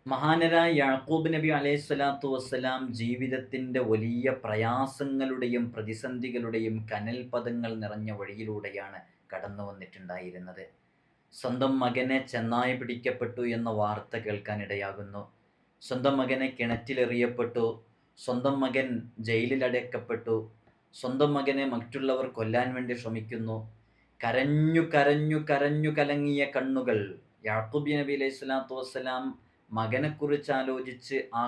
മഹാനരായ യാക്കൂബ് നബി അലൈഹി സ്വലാത്തു വസ്സലാം ജീവിതത്തിൻ്റെ വലിയ പ്രയാസങ്ങളുടെയും പ്രതിസന്ധികളുടെയും കനൽപദങ്ങൾ നിറഞ്ഞ വഴിയിലൂടെയാണ് കടന്നു വന്നിട്ടുണ്ടായിരുന്നത്. സ്വന്തം മകനെ ചെന്നായ പിടിക്കപ്പെട്ടു എന്ന വാർത്ത കേൾക്കാനിടയാകുന്നു. സ്വന്തം മകനെ കിണറ്റിലെറിയപ്പെട്ടു. സ്വന്തം മകൻ ജയിലിലടയ്ക്കപ്പെട്ടു. സ്വന്തം മകനെ മറ്റുള്ളവർ കൊല്ലാൻ വേണ്ടി ശ്രമിക്കുന്നു. കരഞ്ഞു കരഞ്ഞു കരഞ്ഞു കലങ്ങിയ കണ്ണുകൾ. യാക്കൂബ് നബി അലൈഹി സ്വലാത്തു വസ്സലാം മകനെക്കുറിച്ച് ആലോചിച്ച് ആ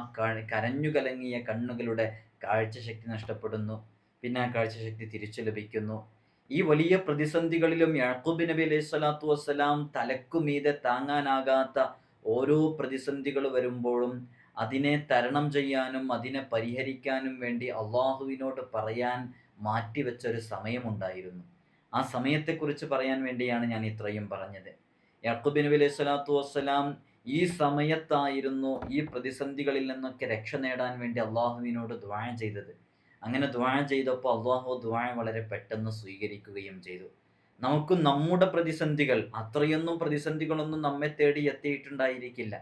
കരഞ്ഞു കലങ്ങിയ കണ്ണുകളുടെ കാഴ്ചശക്തി നഷ്ടപ്പെടുന്നു. പിന്നെ ആ കാഴ്ചശക്തി തിരിച്ചു ലഭിക്കുന്നു. ഈ വലിയ പ്രതിസന്ധികളിലും യാക്കൂബ് നബി അലൈഹി സ്വലാത്തു വസ്സലാം തലക്കുമീതെ താങ്ങാനാകാത്ത ഓരോ പ്രതിസന്ധികൾ വരുമ്പോഴും അതിനെ തരണം ചെയ്യാനും അതിനെ പരിഹരിക്കാനും വേണ്ടി അള്ളാഹുവിനോട് പറയാൻ മാറ്റിവെച്ച ഒരു സമയമുണ്ടായിരുന്നു. ആ സമയത്തെക്കുറിച്ച് പറയാൻ വേണ്ടിയാണ് ഞാൻ ഇത്രയും പറഞ്ഞത്. യാക്കൂബ് നബി അലൈഹി സ്വലാത്തു വസ്സലാം ഈ സമയത്തായിരുന്നു ഈ പ്രതിസന്ധികളിൽ നിന്നൊക്കെ രക്ഷ നേടാൻ വേണ്ടി അള്ളാഹുവിനോട് ദുആ ചെയ്തത്. അങ്ങനെ ദുആ ചെയ്തപ്പോൾ അള്ളാഹു ദുആ വളരെ പെട്ടെന്ന് സ്വീകരിക്കുകയും ചെയ്തു. നമുക്ക് നമ്മുടെ പ്രതിസന്ധികൾ, അത്രയൊന്നും പ്രതിസന്ധികളൊന്നും നമ്മെ തേടി എത്തിയിട്ടുണ്ടായിരിക്കില്ല.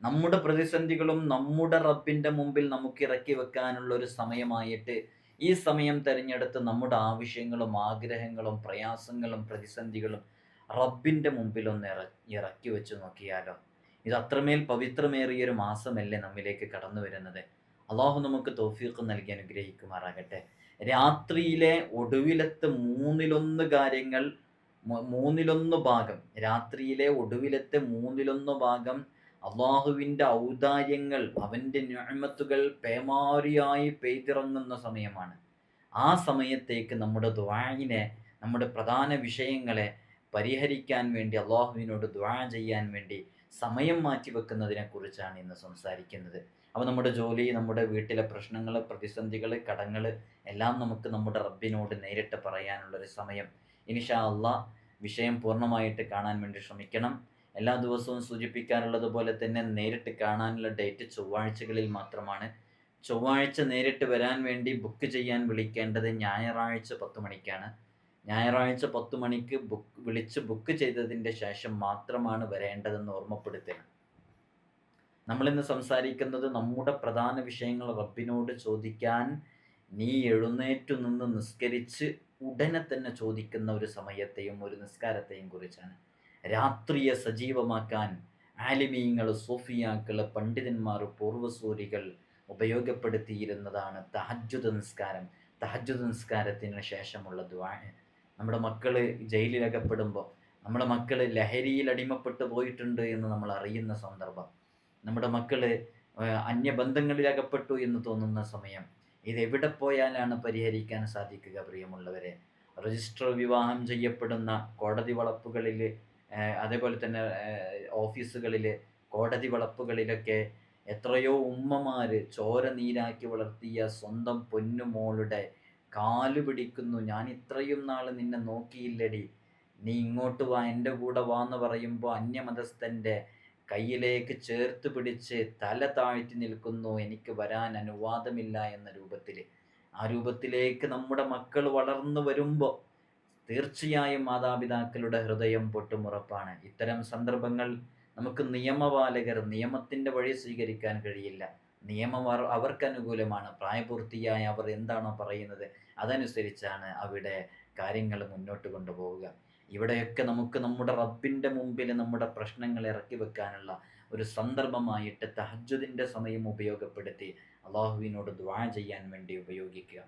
നമ്മുടെ പ്രതിസന്ധികളും നമ്മുടെ റബ്ബിൻ്റെ മുമ്പിൽ നമുക്ക് ഇറക്കി വെക്കാനുള്ള ഒരു സമയമായിട്ട് ഈ സമയം തിരഞ്ഞെടുത്ത് നമ്മുടെ ആവശ്യങ്ങളും ആഗ്രഹങ്ങളും പ്രയാസങ്ങളും പ്രതിസന്ധികളും റബ്ബിൻ്റെ മുമ്പിൽ ഒന്ന് ഇറക്കി വെച്ച് നോക്കിയാലോ. ഇത് അത്രമേൽ പവിത്രമേറിയൊരു മാസമല്ലേ നമ്മിലേക്ക് കടന്നു വരുന്നത്. അള്ളാഹു നമുക്ക് തൗഫീഖ് നൽകി അനുഗ്രഹിക്കുമാറാകട്ടെ. രാത്രിയിലെ ഒടുവിലത്തെ മൂന്നിലൊന്ന് കാര്യങ്ങൾ, മൂന്നിലൊന്ന് ഭാഗം, രാത്രിയിലെ ഒടുവിലത്തെ മൂന്നിലൊന്ന് ഭാഗം അള്ളാഹുവിൻ്റെ ഔദാര്യങ്ങൾ, അവൻ്റെ നിഅമത്തുകൾ പേമാരിയായി പെയ്തിറങ്ങുന്ന സമയമാണ്. ആ സമയത്തേക്ക് നമ്മുടെ ദുആഇനെ, നമ്മുടെ പ്രധാന വിഷയങ്ങളെ പരിഹരിക്കാൻ വേണ്ടി അള്ളാഹുവിനോട് ദുആ ചെയ്യാൻ വേണ്ടി സമയം മാറ്റി വെക്കുന്നതിനെ കുറിച്ചാണ് ഇന്ന് സംസാരിക്കുന്നത്. അപ്പോൾ നമ്മുടെ ജോലി, നമ്മുടെ വീട്ടിലെ പ്രശ്നങ്ങൾ, പ്രതിസന്ധികൾ, കടങ്ങൾ എല്ലാം നമുക്ക് നമ്മുടെ റബ്ബിനോട് നേരിട്ട് പറയാനുള്ളൊരു സമയം. ഇൻഷാ അള്ളാഹ് വിഷയം പൂർണ്ണമായിട്ട് കാണാൻ വേണ്ടി ശ്രമിക്കണം. എല്ലാ ദിവസവും സൂചിപ്പിക്കാറുള്ളത് പോലെ തന്നെ നേരിട്ട് കാണാനുള്ള ഡേറ്റ് ചൊവ്വാഴ്ചകളിൽ മാത്രമാണ്. ചൊവ്വാഴ്ച നേരിട്ട് വരാൻ വേണ്ടി ബുക്ക് ചെയ്യാൻ വിളിക്കേണ്ടത് ഞായറാഴ്ച 10 മണിക്കാണ്. ഞായറാഴ്ച 10 മണിക്ക് വിളിച്ച് ബുക്ക് ചെയ്തതിൻ്റെ ശേഷം മാത്രമാണ് വരേണ്ടതെന്ന് ഓർമ്മപ്പെടുത്തണം. നമ്മളിന്ന് സംസാരിക്കുന്നത് നമ്മുടെ പ്രധാന വിഷയങ്ങൾ റബ്ബിനോട് ചോദിക്കാൻ നീ എഴുന്നേറ്റു നിന്ന് നിസ്കരിച്ച് ഉടനെ തന്നെ ചോദിക്കുന്ന ഒരു സമയത്തെയും ഒരു നിസ്കാരത്തെയും കുറിച്ചാണ്. രാത്രിയെ സജീവമാക്കാൻ ആലിമീങ്ങൾ, സൂഫിയാക്കൾ, പണ്ഡിതന്മാർ, പൂർവ്വസൂരികൾ ഉപയോഗപ്പെടുത്തിയിരുന്നതാണ് തഹജ്ജുദ് നിസ്കാരം. തഹജ്ജുദ് നിസ്കാരത്തിന് ശേഷമുള്ള ദുആ. നമ്മുടെ മക്കൾ ജയിലിലകപ്പെടുമ്പോൾ, നമ്മുടെ മക്കൾ ലഹരിയിൽ അടിമപ്പെട്ടു പോയിട്ടുണ്ട് എന്ന് നമ്മൾ അറിയുന്ന സന്ദർഭം, നമ്മുടെ മക്കൾ അന്യബന്ധങ്ങളിൽ അകപ്പെട്ടു എന്ന് തോന്നുന്ന സമയം, ഇതെവിടെ പോയാലാണ് പരിഹരിക്കാൻ സാധിക്കുക പ്രിയമുള്ളവരെ? രജിസ്റ്റർ വിവാഹം ചെയ്യപ്പെടുന്ന കോടതി വളപ്പുകളിൽ, അതേപോലെ തന്നെ ഓഫീസുകളിൽ, കോടതി വളപ്പുകളിലൊക്കെ എത്രയോ ഉമ്മമാർ ചോര നീരാക്കി വളർത്തിയ സ്വന്തം പൊന്നുമോളുടെ കാല് പിടിക്കുന്നു. ഞാൻ ഇത്രയും നാൾ നിന്നെ നോക്കിയില്ലടി, നീ ഇങ്ങോട്ട് വാ, എൻ്റെ കൂടെ വാ എന്ന് പറയുമ്പോൾ അന്യമതസ്ഥൻ്റെ കയ്യിലേക്ക് ചേർത്ത് പിടിച്ച് തല താഴ്ത്തി നിൽക്കുന്നു, എനിക്ക് വരാൻ അനുവാദമില്ല എന്ന രൂപത്തിൽ. ആ രൂപത്തിലേക്ക് നമ്മുടെ മക്കൾ വളർന്നു വരുമ്പോൾ തീർച്ചയായും മാതാപിതാക്കളുടെ ഹൃദയം പൊട്ടുമുറപ്പാണ്. ഇത്തരം സന്ദർഭങ്ങൾ നമുക്ക് നിയമപാലകർ, നിയമത്തിൻ്റെ വഴി സ്വീകരിക്കാൻ കഴിയില്ല. നിയമം അവർക്ക് അനുകൂലമാണ്. പ്രായപൂർത്തിയായ അവർ എന്താണോ പറയുന്നത് അതനുസരിച്ചാണ് അവിടെ കാര്യങ്ങൾ മുന്നോട്ട് കൊണ്ടുപോവുക. ഇവിടെയൊക്കെ നമുക്ക് നമ്മുടെ റബ്ബിൻ്റെ മുമ്പിൽ നമ്മുടെ പ്രശ്നങ്ങൾ ഇറക്കി വെക്കാനുള്ള ഒരു സന്ദർഭമായിട്ട് തഹജ്ജുദിൻ്റെ സമയം ഉപയോഗപ്പെടുത്തി അള്ളാഹുവിനോട് ദുആ ചെയ്യാൻ വേണ്ടി ഉപയോഗിക്കുക.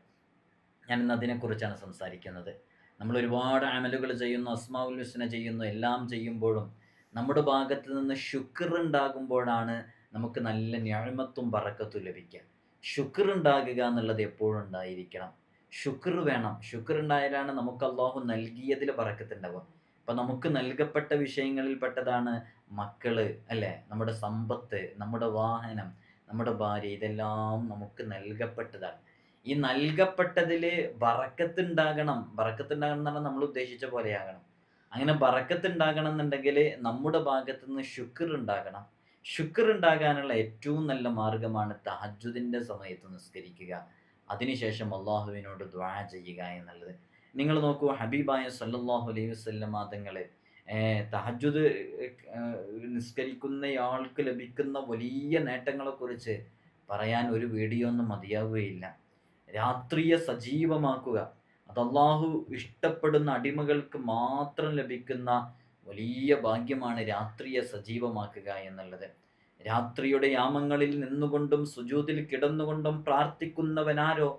ഞാനിന്ന് അതിനെക്കുറിച്ചാണ് സംസാരിക്കുന്നത്. നമ്മൾ ഒരുപാട് അമലുകൾ ചെയ്യുന്നു, അസ്മാഉൽ ഹുസ്ന ചെയ്യുന്നു, എല്ലാം ചെയ്യുമ്പോഴും നമ്മുടെ ഭാഗത്ത് നിന്ന് ശുക്ർ ഉണ്ടാകുമ്പോഴാണ് നമുക്ക് നല്ല നിഅമത്തും ബറക്കത്തും ലഭിക്കുക. ശുക്ർ ഉണ്ടാകുക എന്നുള്ളത് എപ്പോഴും ഉണ്ടായിരിക്കണം. ശുക്ർ വേണം. ശുക്ർ ഉണ്ടായാലാണ് നമുക്ക് അള്ളാഹു നൽകിയതിൽ ബറക്കത്തുണ്ടാവുക. അപ്പം നമുക്ക് നൽകപ്പെട്ട വിഷയങ്ങളിൽ പെട്ടതാണ് മക്കള്, അല്ലേ? നമ്മുടെ സമ്പത്ത്, നമ്മുടെ വാഹനം, നമ്മുടെ ഭാര്യ, ഇതെല്ലാം നമുക്ക് നൽകപ്പെട്ടതാണ്. ഈ നൽകപ്പെട്ടതിൽ ബറക്കത്തുണ്ടാകണം. ബറക്കത്തുണ്ടാകണം എന്ന് പറഞ്ഞാൽ നമ്മൾ ഉദ്ദേശിച്ച പോലെയാകണം. അങ്ങനെ ബറക്കത്തുണ്ടാകണം എന്നുണ്ടെങ്കിൽ നമ്മുടെ ഭാഗത്തു നിന്ന് ശുക്ർ ഉണ്ടാകണം. ശുക്ർ ഉണ്ടാകാനുള്ള ഏറ്റവും നല്ല മാർഗമാണ് തഹജ്ജുദിൻ്റെ സമയത്ത് നിസ്കരിക്കുക, അതിനുശേഷം അള്ളാഹുവിനോട് ദുആ ചെയ്യുക എന്നുള്ളത്. നിങ്ങൾ നോക്കൂ, ഹബീബായ സല്ലല്ലാഹു അലൈഹി വസല്ലമ തങ്ങൾ തഹജ്ജുദ് നിസ്കരിക്കുന്നയാൾക്ക് ലഭിക്കുന്ന വലിയ നേട്ടങ്ങളെക്കുറിച്ച് പറയാൻ ഒരു വീഡിയോ ഒന്നും മതിയാവുകയില്ല. രാത്രിയെ സജീവമാക്കുക, അത് അല്ലാഹു ഇഷ്ടപ്പെടുന്ന അടിമകൾക്ക് മാത്രം ലഭിക്കുന്ന വലിയ ഭാഗ്യമാണ് രാത്രിയെ സജീവമാക്കുക എന്നുള്ളത്. രാത്രിയുടെ യാമങ്ങളിൽ നിന്നുകൊണ്ടും സുജൂദിൽ കിടന്നുകൊണ്ടും പ്രാർത്ഥിക്കുന്നവനാരോ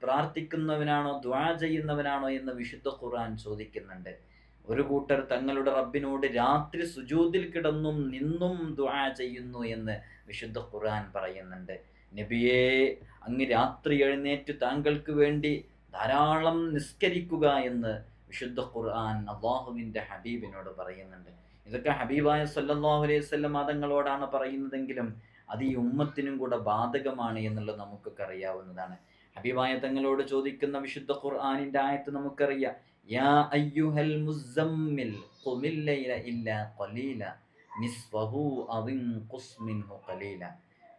പ്രാർത്ഥിക്കുന്നവനാണോ ദുആ ചെയ്യുന്നവനാണോ എന്ന് വിശുദ്ധ ഖുർആൻ ചോദിക്കുന്നുണ്ട്. ഒരു കൂട്ടർ തങ്ങളുടെ റബ്ബിനോട് രാത്രി സുജൂദിൽ കിടന്നും നിന്നും ദുആ ചെയ്യുന്നു എന്ന് വിശുദ്ധ ഖുർആൻ പറയുന്നുണ്ട്. നബിയേ, അങ്ങ് രാത്രി എഴുന്നേറ്റ് താങ്കൾക്ക് വേണ്ടി ധാരാളം നിസ്കരിക്കുക എന്ന് വിശുദ്ധ ഖുർആൻ അള്ളാഹുവിൻ്റെ ഹബീബിനോട് പറയുന്നുണ്ട്. ഇതൊക്കെ ഹബീബായ സല്ലല്ലാഹു അലൈഹി വസല്ലം തങ്ങളോടാണ് പറയുന്നതെങ്കിലും അത് ഈ ഉമ്മത്തിനും കൂടെ ബാധകമാണ് എന്നുള്ളത് നമുക്കൊക്കെ അറിയാവുന്നതാണ്. ഹബീബായ തങ്ങളോട് ചോദിക്കുന്ന വിശുദ്ധ ഖുർആനിൻ്റെ ആയത്ത് നമുക്കറിയാം. യാ അയ്യുഹൽ മുസമ്മിൽ ഖുമിൽ ലൈല ഇല്ലാ ഖലീല നിസ്ഫഹു അവൻ ഖുസ് മിൻഹു ഖലീല.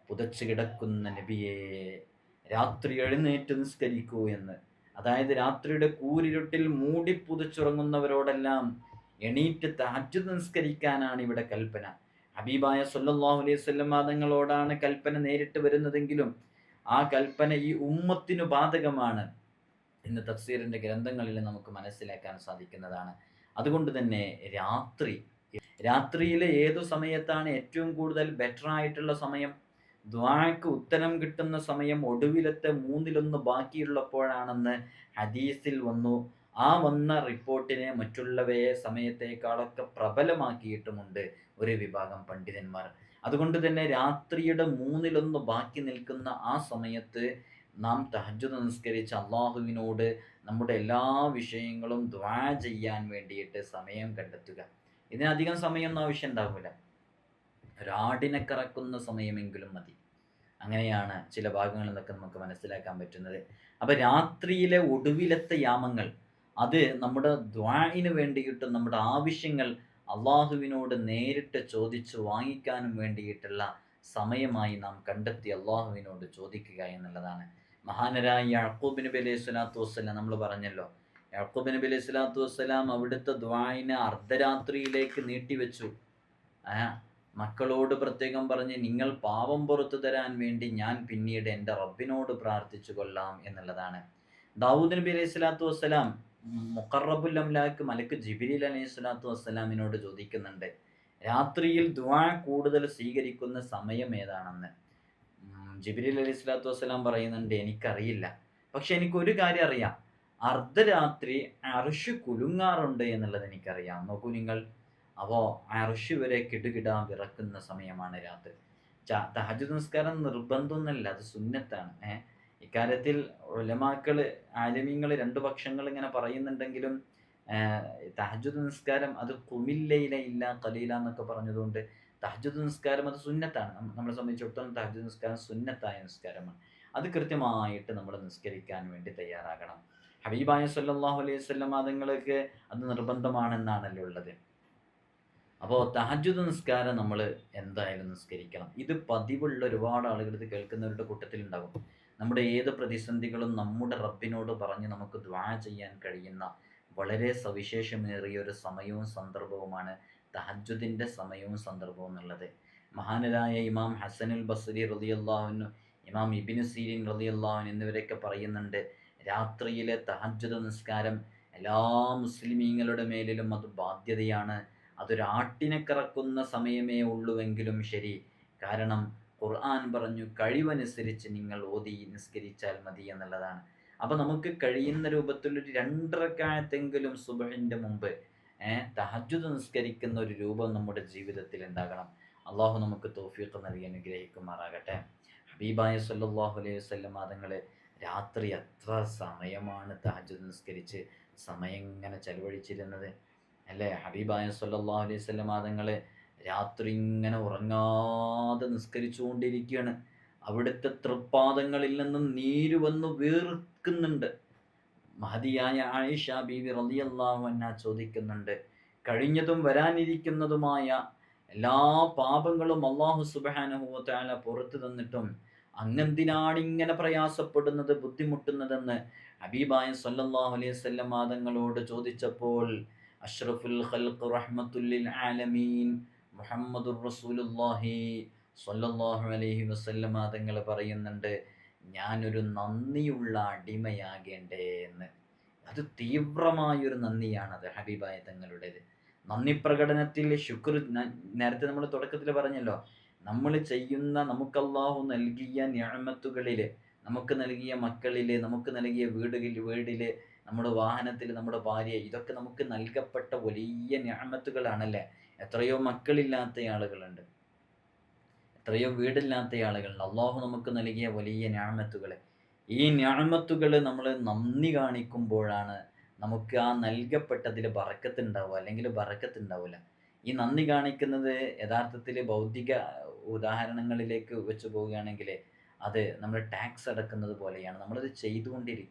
പുതച്ചു കിടക്കുന്ന നബിയെ, രാത്രി എഴുന്നേറ്റ് നിസ്കരിക്കൂ എന്ന്. അതായത് രാത്രിയുടെ കൂരിരുട്ടിൽ മൂടി പുതച്ചുറങ്ങുന്നവരോടെല്ലാം എണീറ്റ് തഹജ്ജുദ് നിസ്കരിക്കാനാണ് ഇവിടെ കൽപ്പന. ഹബീബായ സല്ലല്ലാഹു അലൈഹി വസല്ലം തങ്ങളോടാണ് കൽപ്പന നേരിട്ട് വരുന്നതെങ്കിലും ആ കൽപ്പന ഈ ഉമ്മത്തിനു ബാധകമാണ് എന്ന് തഫ്സീറിൻ്റെ ഗ്രന്ഥങ്ങളിൽ നമുക്ക് മനസ്സിലാക്കാൻ സാധിക്കുന്നതാണ്. അതുകൊണ്ട് തന്നെ രാത്രിയിലെ ഏതു സമയത്താണ് ഏറ്റവും കൂടുതൽ ബെറ്റർ ആയിട്ടുള്ള സമയം? ദുആക്ക് ഉത്തരം കിട്ടുന്ന സമയം ഒടുവിലത്തെ 1/3 ബാക്കിയുള്ളപ്പോഴാണെന്ന് ഹദീസിൽ വന്നു. ആ വന്ന റിപ്പോർട്ടിനെ മറ്റുള്ളവയെ സമയത്തേക്കാളൊക്കെ പ്രബലമാക്കിയിട്ടുമുണ്ട് ഒരു വിഭാഗം പണ്ഡിതന്മാർ. അതുകൊണ്ട് തന്നെ രാത്രിയുടെ 1/3 ബാക്കി നിൽക്കുന്ന ആ സമയത്ത് നാം തഹജ്ജുദ് നിസ്കരിച്ച് അള്ളാഹുവിനോട് നമ്മുടെ എല്ലാ വിഷയങ്ങളും ദുആ ചെയ്യാൻ വേണ്ടിയിട്ട് സമയം കണ്ടെത്തുക. ഇതിനധികം സമയമൊന്നും ആവശ്യം ഉണ്ടാവില്ല. ഒരാടിനെ കറക്കുന്ന സമയമെങ്കിലും മതി. അങ്ങനെയാണ് ചില ഭാഗങ്ങളിൽ നിന്നൊക്കെ നമുക്ക് മനസ്സിലാക്കാൻ പറ്റുന്നത്. അപ്പം രാത്രിയിലെ ഒടുവിലത്തെ യാമങ്ങൾ അത് നമ്മുടെ ദുആഇന് വേണ്ടിയിട്ടും നമ്മുടെ ആവശ്യങ്ങൾ അള്ളാഹുവിനോട് നേരിട്ട് ചോദിച്ചു വാങ്ങിക്കാനും വേണ്ടിയിട്ടുള്ള സമയമായി നാം കണ്ടെത്തി അള്ളാഹുവിനോട് ചോദിക്കുക എന്നുള്ളതാണ്. മഹാനരായ യാക്കൂബ് നബി അലൈഹി സ്വലാത്തു വസ്സലാം, നമ്മൾ പറഞ്ഞല്ലോ, യാക്കൂബ് നബി അലൈഹി സ്വലാത്തു വസ്സലാം അവിടുത്തെ ദുആഇനെ അർദ്ധരാത്രിയിലേക്ക് നീട്ടിവെച്ചു. മക്കളോട് പ്രത്യേകം പറഞ്ഞ്, നിങ്ങൾ പാപം പുറത്തു തരാൻ വേണ്ടി ഞാൻ പിന്നീട് എൻ്റെ റബ്ബിനോട് പ്രാർത്ഥിച്ചു കൊള്ളാം എന്നുള്ളതാണ്. ദാവൂദ് നബി അലൈഹി സ്വലാത്തു വസ്സലാം മുഖറബുൽ അംലാക്ക് മലക്ക് ജിബ്രീൽ അലൈഹി സ്വലാത്തു വസ്സലാമിനോട് ചോദിക്കുന്നുണ്ട്, രാത്രിയിൽ ദുആ കൂടുതൽ സ്വീകരിക്കുന്ന സമയം ഏതാണെന്ന്. ജിബ്രീൽ അലൈഹി സ്വലാത്തു വസ്സലാം പറയുന്നുണ്ട്, എനിക്കറിയില്ല, പക്ഷെ എനിക്കൊരു കാര്യം അറിയാം, അർദ്ധരാത്രി അർശ് കുലുങ്ങാറുണ്ട് എന്നുള്ളത് എനിക്കറിയാം. നോക്കൂ നിങ്ങൾ, അപ്പോൾ അർശ് വരെ കിടുകിടാ വിറക്കുന്ന സമയമാണ് രാത്രി. തഹജ്ജുദ് നിസ്കാരം നിർബന്ധമൊന്നുമല്ല, അത് സുന്നത്താണ്. ഇക്കാര്യത്തിൽ ഉലമാക്കൾ ആലിമീങ്ങൾ 2 പക്ഷങ്ങൾ ഇങ്ങനെ പറയുന്നുണ്ടെങ്കിലും തഹജ്ജുദ് നിസ്കാരം അത് ഖുമില്ലയില ഇല്ല ഖലീല എന്നൊക്കെ പറഞ്ഞതുകൊണ്ട് തഹജ്ജുദ് നിസ്കാരം അത് സുന്നത്താണ്. നമ്മളെ സംബന്ധിച്ചിടത്തോളം തഹജ്ജുദ് നിസ്കാരം സുന്നത്തായ നിസ്കാരമാണ്. അത് കൃത്യമായിട്ട് നമ്മൾ നിസ്കരിക്കാൻ വേണ്ടി തയ്യാറാകണം. ഹബീബായ സല്ലല്ലാഹു അലൈഹി വസല്ലം തങ്ങൾക്ക് അത് നിർബന്ധമാണെന്നാണല്ലോ ഉള്ളത്. അപ്പോൾ തഹജ്ജുദ് നിസ്കാരം നമ്മൾ എന്തായാലും നിസ്കരിക്കണം. ഇത് പതിവുള്ള ഒരുപാട് ആളുകൾ ഇത് കേൾക്കുന്നവരുടെ കൂട്ടത്തിലുണ്ടാകും. നമ്മുടെ ഏത് പ്രതിസന്ധികളും നമ്മുടെ റബ്ബിനോട് പറഞ്ഞ് നമുക്ക് ദുആ ചെയ്യാൻ കഴിയുന്ന വളരെ സവിശേഷമേറിയ ഒരു സമയവും സന്ദർഭവുമാണ് തഹജ്ജുദിൻ്റെ സമയവും സന്ദർഭവും എന്നുള്ളത്. മഹാനരായ ഇമാം ഹസനുൽ ബസ്രി റളിയല്ലാഹു അൻഹു, ഇമാം ഇബ്നു സീരീൻ റളിയല്ലാഹു അൻഹു എന്നിവരൊക്കെ പറയുന്നുണ്ട്, രാത്രിയിലെ തഹജ്ജുദ് നിസ്കാരം എല്ലാ മുസ്ലിമീങ്ങളുടെ മേലിലും അത് ബാധ്യതയാണ്. അതൊരാട്ടിനെ കറക്കുന്ന സമയമേ ഉള്ളുവെങ്കിലും ശരി, കാരണം ഖുർആൻ പറഞ്ഞു കഴിവനുസരിച്ച് നിങ്ങൾ ഓതി നിസ്കരിച്ചാൽ മതി എന്നുള്ളതാണ്. അപ്പോൾ നമുക്ക് കഴിയുന്ന രൂപത്തിലൊരു 2 റക്അത്തെങ്കിലും സുബ്ഹിൻ്റെ മുമ്പ് തഹജ്ജുദ് നിസ്കരിക്കുന്ന ഒരു രൂപം നമ്മുടെ ജീവിതത്തിൽ ഉണ്ടാകണം. അള്ളാഹു നമുക്ക് തൗഫീഖ് നൽകി അനുഗ്രഹിക്കുമാറാകട്ടെ. ഹബീബായ സല്ലല്ലാഹു അലൈഹി വസല്ലം തങ്ങൾ രാത്രി എത്ര സമയമാണ് തഹജ്ജുദ് നിസ്കരിച്ച് സമയം ഇങ്ങനെ ചെലവഴിച്ചിരുന്നത് അല്ലേ? ഹബീബായ സല്ലല്ലാഹു അലൈഹി വസല്ലം തങ്ങൾ രാത്രി ഇങ്ങനെ ഉറങ്ങാതെ നിസ്കരിച്ചുകൊണ്ടിരിക്കുകയാണ്. അവിടുത്തെ തൃപ്പാദങ്ങളിൽ നിന്നും നീര് വന്ന് വീർക്കുന്നുണ്ട്. മഹദിയായ ആയിഷ ബീവി റളിയല്ലാഹു അൻഹ ചോദിക്കുന്നുണ്ട്, കഴിഞ്ഞതും വരാനിരിക്കുന്നതുമായ എല്ലാ പാപങ്ങളും അല്ലാഹു സുബ്ഹാനഹു വ തആല പുറത്തു തന്നിട്ടും അങ്ങെന്തിനാണ് ഇങ്ങനെ പ്രയാസപ്പെടുന്നത്, ബുദ്ധിമുട്ടുന്നതെന്ന് ഹബീബായ സല്ലല്ലാഹു അലൈഹി വസല്ലം തങ്ങളോട് ചോദിച്ചപ്പോൾ അഷ്റഫുൽ ഖൽഖ് റഹ്മത്തുൽ ലിൽ ആലമീൻ മുഹമ്മദുർ റസൂലുള്ളാഹി സ്വല്ലല്ലാഹു അലൈഹി വസല്ലമ തങ്ങൾ പറയുന്നുണ്ട്, ഞാനൊരു നന്ദിയുള്ള അടിമയാകേണ്ടേ എന്ന്. അത് തീവ്രമായൊരു നന്ദിയാണത് ഹബീബായ തങ്ങളുടേത്. നന്ദി പ്രകടനത്തിൽ ശുക്ർ, നേരത്തെ നമ്മൾ തുടക്കത്തിൽ പറഞ്ഞല്ലോ, നമ്മൾ ചെയ്യുന്ന, നമുക്ക് അല്ലാഹു നൽകിയ നിഅമത്തുകളിൽ, നമുക്ക് നൽകിയ മക്കളിൽ, നമുക്ക് നൽകിയ വീടിൽ, നമ്മുടെ വാഹനത്തിൽ, നമ്മുടെ ഭാര്യ, ഇതൊക്കെ നമുക്ക് നൽകപ്പെട്ട വലിയ നിഅമത്തുകളാണല്ലേ. എത്രയോ മക്കളില്ലാത്ത ആളുകളുണ്ട്, എത്രയോ വീടില്ലാത്ത ആളുകളുണ്ട്. അള്ളാഹു നമുക്ക് നൽകിയ വലിയ നിഅമത്തുകൾ. ഈ നിഅമത്തുകൾ നമ്മൾ നന്ദി കാണിക്കുമ്പോഴാണ് നമുക്ക് ആ നൽകപ്പെട്ടതിൽ ബറക്കത്ത് ഉണ്ടാവുക, അല്ലെങ്കിൽ ബറക്കത്ത് ഉണ്ടാവില്ല. ഈ നന്ദി കാണിക്കുന്നത് യഥാർത്ഥത്തിൽ ഭൗതിക ഉദാഹരണങ്ങളിലേക്ക് വെച്ച് പോവുകയാണെങ്കിൽ അത് നമ്മൾ ടാക്സ് അടക്കുന്നത് പോലെയാണ്. നമ്മളത്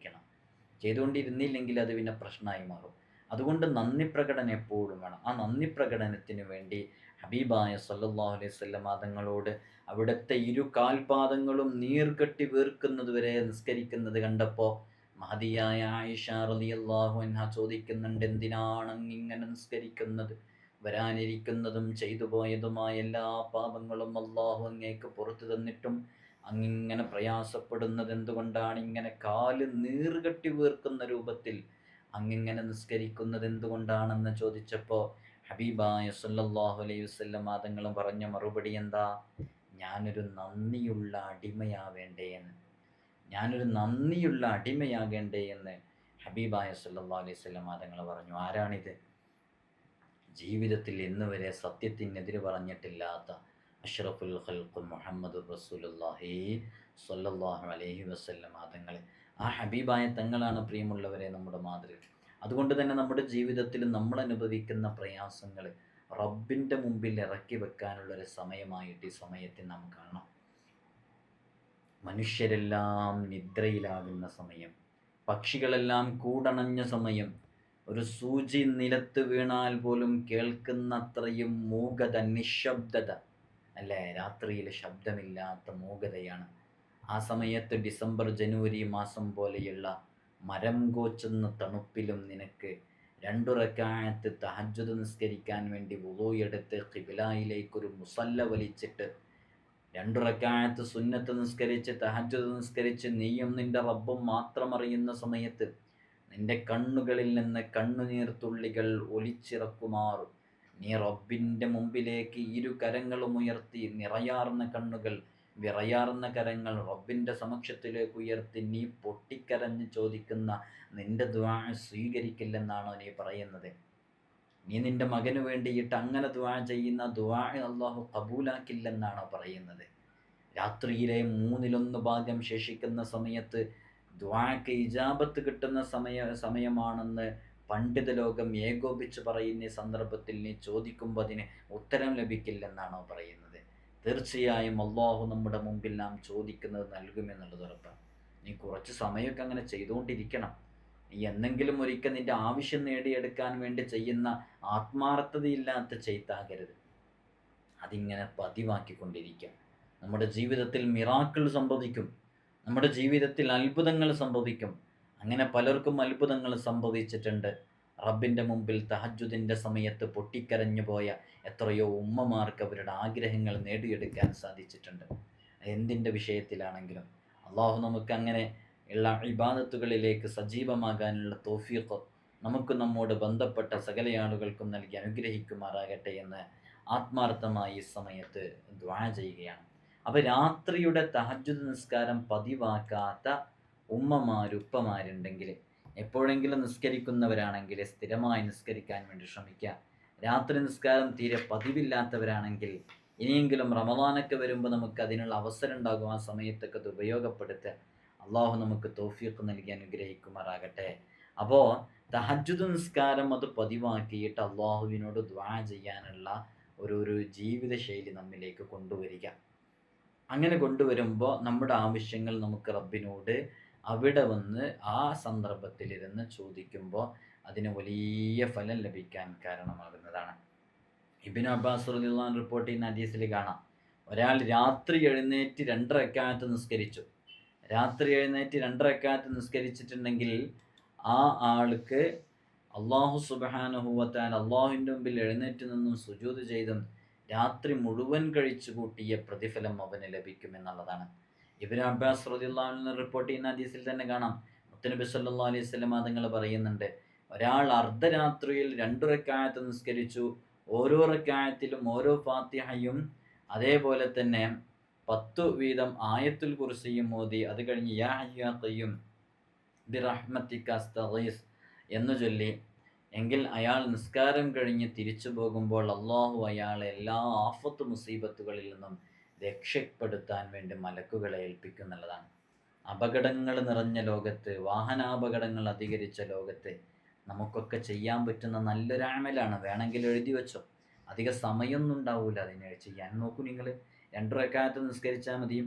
ചെയ്തുകൊണ്ടിരുന്നില്ലെങ്കിൽ അത് പിന്നെ പ്രശ്നമായി മാറും. അതുകൊണ്ട് നന്ദി പ്രകടനം എപ്പോഴും വേണം. ആ നന്ദി പ്രകടനത്തിന് വേണ്ടി ഹബീബായ സല്ലല്ലാഹു അലൈഹി വസല്ലം തങ്ങളോട് അവിടുത്തെ ഇരു കാൽപാദങ്ങളും നീർകെട്ടി വീർക്കുന്നത് വരെ നിസ്കരിക്കുന്നത് കണ്ടപ്പോൾ മഹദിയായ ആയിഷ റളിയല്ലാഹു അൻഹ ചോദിക്കുന്നുണ്ട്, എന്തിനാണ് അങ്ങിങ്ങനെ നിസ്കരിക്കുന്നത്? വരാനിരിക്കുന്നതും ചെയ്തു പോയതുമായ എല്ലാ പാപങ്ങളും അള്ളാഹു അങ്ങേക്ക് പുറത്തു തന്നിട്ടും അങ്ങിങ്ങനെ പ്രയാസപ്പെടുന്നത് എന്തുകൊണ്ടാണ്? ഇങ്ങനെ കാല് നീർകെട്ടി വീർക്കുന്ന രൂപത്തിൽ അങ്ങിങ്ങനെ നിസ്കരിക്കുന്നത് എന്തുകൊണ്ടാണെന്ന് ചോദിച്ചപ്പോൾ ഹബീബായ സല്ലല്ലാഹു അലൈഹി വസല്ലം തങ്ങളും പറഞ്ഞ മറുപടി എന്താ? ഞാനൊരു നന്ദിയുള്ള അടിമയാവേണ്ടേ എന്ന്. ഞാനൊരു നന്ദിയുള്ള അടിമയാകേണ്ടേ എന്ന് ഹബീബായ സല്ലല്ലാഹു അലൈഹി വസല്ലം തങ്ങൾ പറഞ്ഞു. ആരാണിത്? ജീവിതത്തിൽ ഇന്നുവരെ സത്യത്തിനെതിരെ പറഞ്ഞിട്ടില്ലാത്ത അഷ്റഫുൽ ഖൽഖ് മുഹമ്മദുർ റസൂലുള്ളാഹി സ്വല്ലല്ലാഹു അലൈഹി വസല്ലം തങ്ങൾ. ആ ഹബീബായ തങ്ങളാണ് പ്രിയമുള്ളവരെ നമ്മുടെ മാതൃക. അതുകൊണ്ട് തന്നെ നമ്മുടെ ജീവിതത്തിൽ നമ്മൾ അനുഭവിക്കുന്ന പ്രയാസങ്ങൾ റബ്ബിൻ്റെ മുമ്പിൽ ഇറക്കി വെക്കാനുള്ളൊരു സമയമായിട്ട് ഈ സമയത്തെ നാം കാണണം. മനുഷ്യരെല്ലാം നിദ്രയിലാകുന്ന സമയം, പക്ഷികളെല്ലാം കൂടണഞ്ഞ സമയം, ഒരു സൂചി നിലത്ത് വീണാൽ പോലും കേൾക്കുന്നത്രയും മൂകത, നിശബ്ദത അല്ലേ? രാത്രിയിൽ ശബ്ദമില്ലാത്ത മൂകതയാണ്. ആ സമയത്ത് ഡിസംബർ ജനുവരി മാസം പോലെയുള്ള മരം കോച്ചുന്ന തണുപ്പിലും നിനക്ക് 2 റക്അത്ത് തഹജ്ജുദ് നിസ്കരിക്കാൻ വേണ്ടി വുളൂ എടുത്ത് ഖിബ്ലയിലേക്കൊരു മുസല്ല വലിച്ചിട്ട് 2 റക്അത്ത് സുന്നത്ത് നിസ്കരിച്ച് തഹജ്ജുദ് നിസ്കരിച്ച് നീയും നിന്റെ റബ്ബും മാത്രം അറിയുന്ന സമയത്ത് നിന്റെ കണ്ണുകളിൽ നിന്ന് കണ്ണുനീർ തുള്ളികൾ ഒലിച്ചിറക്കുമാർ നീ റബ്ബിൻ്റെ മുമ്പിലേക്ക് ഇരു കരങ്ങളും ഉയർത്തി, നിറയാർന്ന കണ്ണുകൾ, വിറയാർന്ന കരങ്ങൾ റബ്ബിൻ്റെ സമക്ഷത്തിലേക്ക് ഉയർത്തി നീ പൊട്ടിക്കരഞ്ഞ് ചോദിക്കുന്ന നിന്റെ ദുആ സ്വീകരിക്കില്ലെന്നാണോ നീ പറയുന്നത്? നീ നിന്റെ മകന് വേണ്ടിയിട്ട് അങ്ങനെ ദുആ ചെയ്യുന്ന ദുആ അല്ലാഹു ഖബൂലാക്കില്ലെന്നാണോ പറയുന്നത്? രാത്രിയിലെ 1/3 ഭാഗം ശേഷിക്കുന്ന സമയത്ത് ദുആക്ക് ഇജാബത്ത് കിട്ടുന്ന സമയമാണെന്ന് പണ്ഡിത ലോകം ഏകോപിച്ച് പറയുന്ന സന്ദർഭത്തിൽ നീ ചോദിക്കുമ്പോൾ അതിന് ഉത്തരം ലഭിക്കില്ലെന്നാണോ പറയുന്നത്? തീർച്ചയായും അള്ളാഹു നമ്മുടെ മുമ്പിൽ നാം ചോദിക്കുന്നത് നൽകുമെന്നുള്ളത് ഉറപ്പാണ്. നീ കുറച്ച് സമയമൊക്കെ അങ്ങനെ ചെയ്തുകൊണ്ടിരിക്കണം. നീ എന്നെങ്കിലും ഒരിക്കൽ നിന്റെ ആവശ്യം നേടിയെടുക്കാൻ വേണ്ടി ചെയ്യുന്ന ആത്മാർത്ഥതയില്ലാത്ത ചെയ്ത്താകരുത്. അതിങ്ങനെ പതിവാക്കിക്കൊണ്ടിരിക്കുക. നമ്മുടെ ജീവിതത്തിൽ മിറാക്കിൾ സംഭവിക്കും, നമ്മുടെ ജീവിതത്തിൽ അത്ഭുതങ്ങൾ സംഭവിക്കും. അങ്ങനെ പലർക്കും അത്ഭുതങ്ങൾ സംഭവിച്ചിട്ടുണ്ട്. റബ്ബിൻ്റെ മുമ്പിൽ തഹജ്ജുദിൻ്റെ സമയത്ത് പൊട്ടിക്കരഞ്ഞു പോയ എത്രയോ ഉമ്മമാർക്ക് അവരുടെ ആഗ്രഹങ്ങൾ നേടിയെടുക്കാൻ സാധിച്ചിട്ടുണ്ട്. എന്തിൻ്റെ വിഷയത്തിലാണെങ്കിലും അള്ളാഹു നമുക്ക് അങ്ങനെ ഉള്ള ഇബാദത്തുകളിലേക്ക് സജീവമാകാനുള്ള തൗഫീഖ് നമുക്ക് നമ്മോട് ബന്ധപ്പെട്ട സകല ആളുകൾക്കും നൽകി അനുഗ്രഹിക്കുമാറാകട്ടെ എന്ന് ആത്മാർത്ഥമായി ഈ സമയത്ത് ദുആ ചെയ്യുകയാണ്. അപ്പോൾ രാത്രിയുടെ തഹജ്ജുദ് നിസ്കാരം പതിവാക്കാത്ത ഉപ്പമാരുണ്ടെങ്കിൽ, എപ്പോഴെങ്കിലും നിസ്കരിക്കുന്നവരാണെങ്കിൽ സ്ഥിരമായി നിസ്കരിക്കാൻ വേണ്ടി ശ്രമിക്കുക. രാത്രി നിസ്കാരം തീരെ പതിവില്ലാത്തവരാണെങ്കിൽ ഇനിയെങ്കിലും റമദാനൊക്കെ വരുമ്പോൾ നമുക്ക് അതിനുള്ള അവസരം ഉണ്ടാകും. ആ സമയത്തൊക്കെ അത് ഉപയോഗപ്പെടുത്തുക. അള്ളാഹു നമുക്ക് തൗഫീഖ് നൽകി അനുഗ്രഹിക്കുമാറാകട്ടെ. അപ്പോൾ തഹജ്ജുദ് നിസ്കാരം അത് പതിവാക്കിയിട്ട് അള്ളാഹുവിനോട് ദുആ ചെയ്യാനുള്ള ഒരു ജീവിതശൈലി നമ്മിലേക്ക് കൊണ്ടുവരിക. അങ്ങനെ കൊണ്ടുവരുമ്പോൾ നമ്മുടെ ആവശ്യങ്ങൾ നമുക്ക് റബ്ബിനോട് അവിടെ വന്ന് ആ സന്ദർഭത്തിലിരുന്ന് ചോദിക്കുമ്പോൾ അതിന് വലിയ ഫലം ലഭിക്കാൻ കാരണമാകുന്നതാണ്. ഇബ്നു അബ്ബാസ് റളിയല്ലാഹു അൻഹു റിപ്പോർട്ട് ചെയ്യുന്ന ഹദീസിൽ കാണാം, ഒരാൾ രാത്രി എഴുന്നേറ്റ് 2 റക്അത്ത് നിസ്കരിച്ചു. രാത്രി എഴുന്നേറ്റ് 2 റക്അത്ത് നിസ്കരിച്ചിട്ടുണ്ടെങ്കിൽ ആ ആൾക്ക് അള്ളാഹു സുബ്ഹാനഹു വ തആല അള്ളാഹുവിൻ്റെ മുമ്പിൽ എഴുന്നേറ്റ് നിന്നും സുജൂദ് ചെയ്തും രാത്രി മുഴുവൻ കഴിച്ചു കൂട്ടിയ പ്രതിഫലം അവന് ലഭിക്കുമെന്നുള്ളതാണ്. ഇബ്നു അബ്ബാസ് റളിയല്ലാഹു അൻഹു റിപ്പോർട്ട് ചെയ്യുന്ന ഹദീസിൽ തന്നെ കാണാം, മുത്തനബി സല്ലല്ലാഹു അലൈഹി വസല്ലം തങ്ങൾ പറയുന്നുണ്ട്, ഒരാൾ അർദ്ധരാത്രിയിൽ 2 റക്അത്ത് നിസ്കരിച്ചു, ഓരോ റക്അത്തിലും ഓരോ ഫാത്തിഹയും അതേപോലെ തന്നെ 10 വീതം ആയത്തുൽ കുർസിയും ഓതി, അത് കഴിഞ്ഞ് യാ ഹയ്യു യാ ഖയ്യൂം ബിറഹ്മതിക അസ്തഗീസ് എന്ന് ചൊല്ലി എങ്കിൽ അയാൾ നിസ്കാരം കഴിഞ്ഞ് തിരിച്ചു പോകുമ്പോൾ അള്ളാഹു അയാളെ എല്ലാ ആഫത്ത് മുസീബത്തുകളിൽ നിന്നും രക്ഷപ്പെടുത്താൻ വേണ്ടി മലക്കുകളെ ഏൽപ്പിക്കുന്നുള്ളതാണ്. അപകടങ്ങൾ നിറഞ്ഞ ലോകത്ത്, വാഹനാപകടങ്ങൾ അധികരിച്ച ലോകത്ത് നമുക്കൊക്കെ ചെയ്യാൻ പറ്റുന്ന നല്ലൊരു അമലാണ്. വേണമെങ്കിൽ എഴുതി വെച്ചോ, അധിക സമയമൊന്നും ഉണ്ടാവില്ല അതിനെ ചെയ്യാൻ. നോക്കൂ, നിങ്ങൾ 2 റക്അത്ത് നിസ്കരിച്ചാൽ മതി.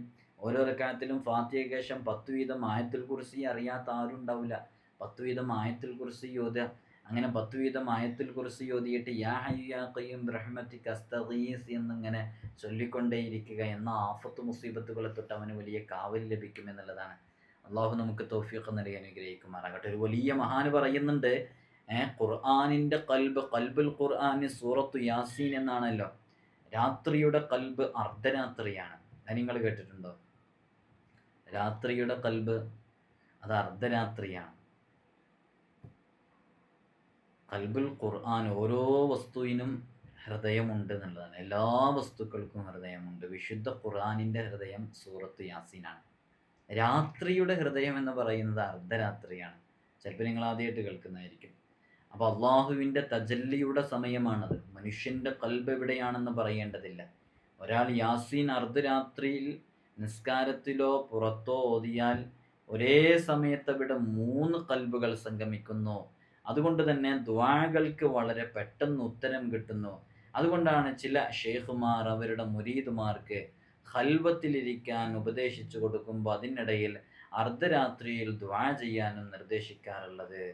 ഓരോ റക്അത്തിലും ഫാത്തിഹയ്ക്ക് ശേഷം 10 വീതം ആയത്തുൽ കുർസി അറിയാത്ത ആരും ഉണ്ടാവില്ല. 10 വീതം ആയത്തുൽ കുർസി ഓതുക. അങ്ങനെ 10 വീതം ആയത്തുൽ കുർസി ഓതിയിട്ട് യാ ഹയ്യു യാ ഖയ്യൂം ബിറഹ്മതിക അസ്തഗീസ് എന്നിങ്ങനെ ചൊല്ലിക്കൊണ്ടേയിരിക്കുക എന്ന ആഫത്ത് മുസീബത്തുകളെ തൊട്ട് അവന് വലിയ കാവൽ ലഭിക്കുമെന്നുള്ളതാണ്. അള്ളാഹു നമുക്ക് തൗഫീഖ് നൽകി അനുഗ്രഹിക്കുമാറാകട്ടെ. ഒരു വലിയ മഹാന് പറയുന്നുണ്ട്, ഖുർആനിൻ്റെ ഖൽബുൽ ഖുർആന് സൂറത്തു യാസീൻ എന്നാണല്ലോ. രാത്രിയുടെ ഖൽബ് അർദ്ധരാത്രിയാണ്. അത് നിങ്ങൾ കേട്ടിട്ടുണ്ടോ? രാത്രിയുടെ ഖൽബ് അത് അർദ്ധരാത്രിയാണ്. ഖൽബുൽ ഖുർആൻ, ഓരോ വസ്തുവിനും ഹൃദയമുണ്ട് എന്നുള്ളതാണ്. എല്ലാ വസ്തുക്കൾക്കും ഹൃദയമുണ്ട്. വിശുദ്ധ ഖുർആനിൻ്റെ ഹൃദയം സൂറത്ത് യാസീനാണ്. രാത്രിയുടെ ഹൃദയം എന്ന് പറയുന്നത് അർദ്ധരാത്രിയാണ്. ചിലപ്പോൾ നിങ്ങൾ ആദ്യമായിട്ട് കേൾക്കുന്നതായിരിക്കും. അപ്പോൾ അള്ളാഹുവിൻ്റെ തജല്ലിയുടെ സമയമാണത്. മനുഷ്യൻ്റെ ഖൽബ് എവിടെയാണെന്ന് പറയേണ്ടതില്ല. ഒരാൾ യാസീൻ അർദ്ധരാത്രിയിൽ നിസ്കാരത്തിലോ പുറത്തോ ഓതിയാൽ ഒരേ സമയത്ത് അവിടെ 3 ഖൽബുകൾ സംഗമിക്കുന്നു. അതുകൊണ്ട് തന്നെ ദുആകൾക്ക് വളരെ പെട്ടെന്ന് ഉത്തരം കിട്ടുന്നു. അതുകൊണ്ടാണ് ചില ഷെയ്ഖുമാർ അവരുടെ മുരീദുമാർക്ക് ഖൽവത്തിലിരിക്കാൻ ഉപദേശിച്ചു കൊടുക്കുമ്പോൾ അതിനിടയിൽ അർദ്ധരാത്രിയിൽ ദുആ ചെയ്യാനും നിർദ്ദേശിക്കാറുള്ളത്.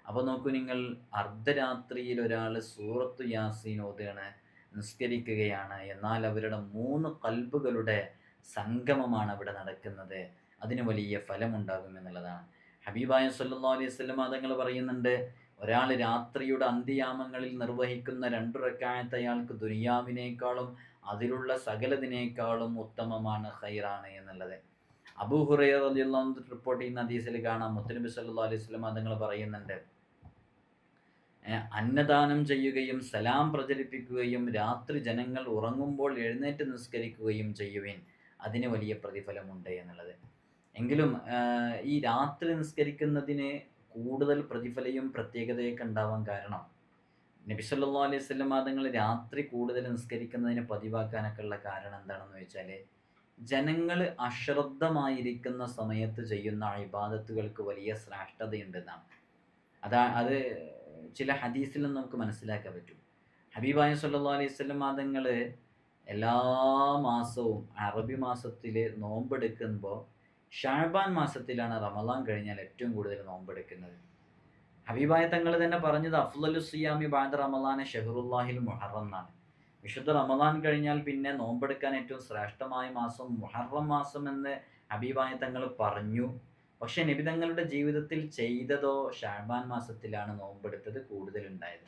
അപ്പോൾ നോക്കൂ നിങ്ങൾ, അർദ്ധരാത്രിയിൽ ഒരാൾ സൂറത്തു യാസീൻ ഓതുകയാണ്, നിസ്കരിക്കുകയാണ്, എന്നാൽ അവരുടെ 3 ഖൽബുകളുടെ സംഗമമാണ് അവിടെ നടക്കുന്നത്. അതിന് വലിയ ഫലമുണ്ടാകുമെന്നുള്ളതാണ്. ഹബീബായ സല്ലല്ലാഹു അലൈഹി വസല്ലം തങ്ങൾ പറയുന്നുണ്ട്, ഒരാൾ രാത്രിയുടെ അന്ത്യയാമങ്ങളിൽ നിർവഹിക്കുന്ന 2 റക്അത്ത് അയാൾക്ക് ദുനിയാവിനേക്കാളും അതിലുള്ള സകലതിനേക്കാളും ഉത്തമമാണ്, ഖൈറാണ് എന്നുള്ളത്. അബൂ ഹുറൈറ റളിയല്ലാഹു അൻഹു റിപ്പോർട്ട് ചെയ്യുന്ന ഹദീസിൽ കാണാം, മുത്തനബി സല്ലല്ലാഹു അലൈഹി വസല്ലം തങ്ങൾ പറയുന്നുണ്ട്, അന്നദാനം ചെയ്യുകയും സലാം പ്രചരിപ്പിക്കുകയും രാത്രി ജനങ്ങൾ ഉറങ്ങുമ്പോൾ എഴുന്നേറ്റ് നിസ്കരിക്കുകയും ചെയ്യുവിൻ, അതിന് വലിയ പ്രതിഫലമുണ്ട് എന്നുള്ളത്. എങ്കിലും ഈ രാത്രി നിസ്കരിക്കുന്നതിന് കൂടുതൽ പ്രതിഫലവും പ്രത്യേകതയൊക്കെ ഉണ്ടാവാൻ കാരണം, നബി സല്ലല്ലാഹു അലൈഹി വസല്ലം തങ്ങൾ രാത്രി കൂടുതൽ നിസ്കരിക്കുന്നതിന് പതിവാക്കാനൊക്കെ ഉള്ള കാരണം എന്താണെന്ന് വെച്ചാൽ, ജനങ്ങൾ അശ്രദ്ധമായിരിക്കുന്ന സമയത്ത് ചെയ്യുന്ന ഇബാദത്തുകൾക്ക് വലിയ ശ്രേഷ്ഠതയുണ്ടെന്നാണ്. അത് ചില ഹദീസിൽ നിന്ന് നമുക്ക് മനസ്സിലാക്കാൻ പറ്റും. ഹബീബായ സല്ലല്ലാഹു അലൈഹി വസല്ലം തങ്ങൾ എല്ലാ മാസവും അറബി മാസത്തിൽ നോമ്പെടുക്കുമ്പോൾ ഷഅബാൻ മാസത്തിലാണ് റമളാൻ കഴിഞ്ഞാൽ ഏറ്റവും കൂടുതൽ നോമ്പെടുക്കുന്നത്. ഹബീബായ തങ്ങൾ തന്നെ പറഞ്ഞത് അഫ്ളലു സിയാമി ബഅദ റമളാന ഷഹ്റുല്ലാഹിൽ മുഹറം എന്നാണ്. വിശുദ്ധ റമളാൻ കഴിഞ്ഞാൽ പിന്നെ നോമ്പെടുക്കാൻ ഏറ്റവും ശ്രേഷ്ഠമായ മാസം മുഹറം മാസം എന്ന് ഹബീബായ തങ്ങൾ പറഞ്ഞു. പക്ഷെ നബി തങ്ങളുടെ ജീവിതത്തിൽ ചെയ്തതോ ഷഅബാൻ മാസത്തിലാണ് നോമ്പെടുത്തത് കൂടുതലുണ്ടായത്.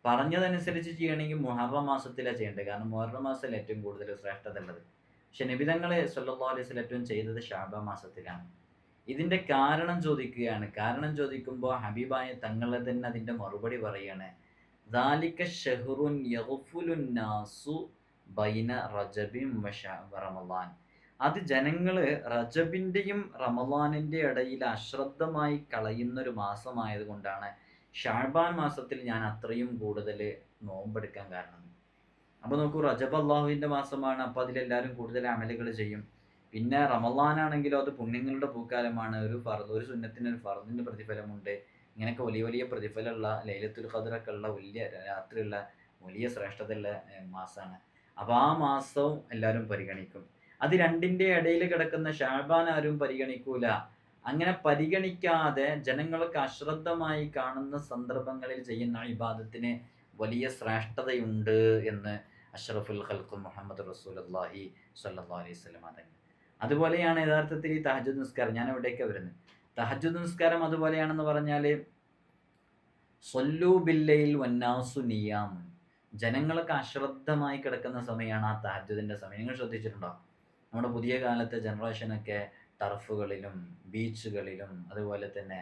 പറഞ്ഞതനുസരിച്ച് ചെയ്യണമെങ്കിൽ മുഹറം മാസത്തിലാണ് ചെയ്യേണ്ടത്. കാരണം മുഹറം മാസത്തിൽ ഏറ്റവും കൂടുതൽ ശ്രേഷ്ഠത ഉള്ളത്. പക്ഷെ നബി തങ്ങൾ സല്ലല്ലാഹു അലൈഹി വസല്ലം ഏറ്റവും ചെയ്തത് ഷഅബാൻ മാസത്തിലാണ്. ഇതിൻ്റെ കാരണം ചോദിക്കുകയാണ്. കാരണം ചോദിക്കുമ്പോൾ ഹബീബായ തങ്ങൾ തന്നെ അതിൻ്റെ മറുപടി പറയാണ്, ദാലിക ഷഹ്റുൻ യഗ്ഫുലുൻ നാസു ബൈന റജബിൻ റമളാൻ. അത് ജനങ്ങൾ റജബിൻ്റെയും റമളാനിൻ്റെ ഇടയിൽ അശ്രദ്ധമായി കളയുന്നൊരു മാസമായതുകൊണ്ടാണ് ഷഅബാൻ മാസത്തിൽ ഞാൻ അത്രയും കൂടുതൽ നോമ്പെടുക്കാൻ കാരണം. അപ്പോൾ നോക്കൂ, റജബ് അള്ളാഹുവിൻ്റെ മാസമാണ്. അപ്പോൾ അതിലെല്ലാവരും കൂടുതൽ അമലുകൾ ചെയ്യും. പിന്നെ റമളാനാണെങ്കിലോ അത് പുണ്യങ്ങളുടെ പൂക്കാലമാണ്. ഒരു സുന്നത്തിന് ഒരു ഫർദിൻ്റെ പ്രതിഫലമുണ്ട്. ഇങ്ങനെയൊക്കെ വലിയ വലിയ പ്രതിഫലമുള്ള ലൈലത്തുൽ ഖദ്റൊക്കെ ഉള്ള വലിയ രാത്രിയുള്ള വലിയ ശ്രേഷ്ഠതയുള്ള മാസമാണ്. അപ്പോൾ ആ മാസവും എല്ലാവരും പരിഗണിക്കും. അത് രണ്ടിൻ്റെ ഇടയിൽ കിടക്കുന്ന ഷഅബാൻ ആരും പരിഗണിക്കൂല. അങ്ങനെ പരിഗണിക്കാതെ ജനങ്ങൾക്ക് അശ്രദ്ധമായി കാണുന്ന സന്ദർഭങ്ങളിൽ ചെയ്യുന്ന ഇബാദത്തിന് വലിയ ശ്രേഷ്ഠതയുണ്ട് എന്ന് അഷ്റഫുൽ ഖൽഖ് മുഹമ്മദ് റസൂലുള്ളാഹി സ്വല്ലല്ലാഹു അലൈഹി വസല്ലം തങ്ങൾ. അതുപോലെയാണ് യഥാർത്ഥത്തിൽ ഈ തഹജ്ജുദ് നിസ്കാരം. ഞാൻ എവിടേക്കാണ് വരുന്നത്? തഹജ്ജുദ് നിസ്കാരം അതുപോലെയാണെന്ന് പറഞ്ഞാൽ, സൊല്ലൂ ബില്ലയിൽ വന്നാസു നിയാം. ജനങ്ങളൊക്കെ അശ്രദ്ധമായി കിടക്കുന്ന സമയമാണ് ആ തഹജ്ജുദിൻ്റെ സമയം. നിങ്ങൾ ശ്രദ്ധിച്ചിട്ടുണ്ടോ? നമ്മുടെ പുതിയ കാലത്തെ ജനറേഷനൊക്കെ ടർഫുകളിലും ബീച്ചുകളിലും അതുപോലെ തന്നെ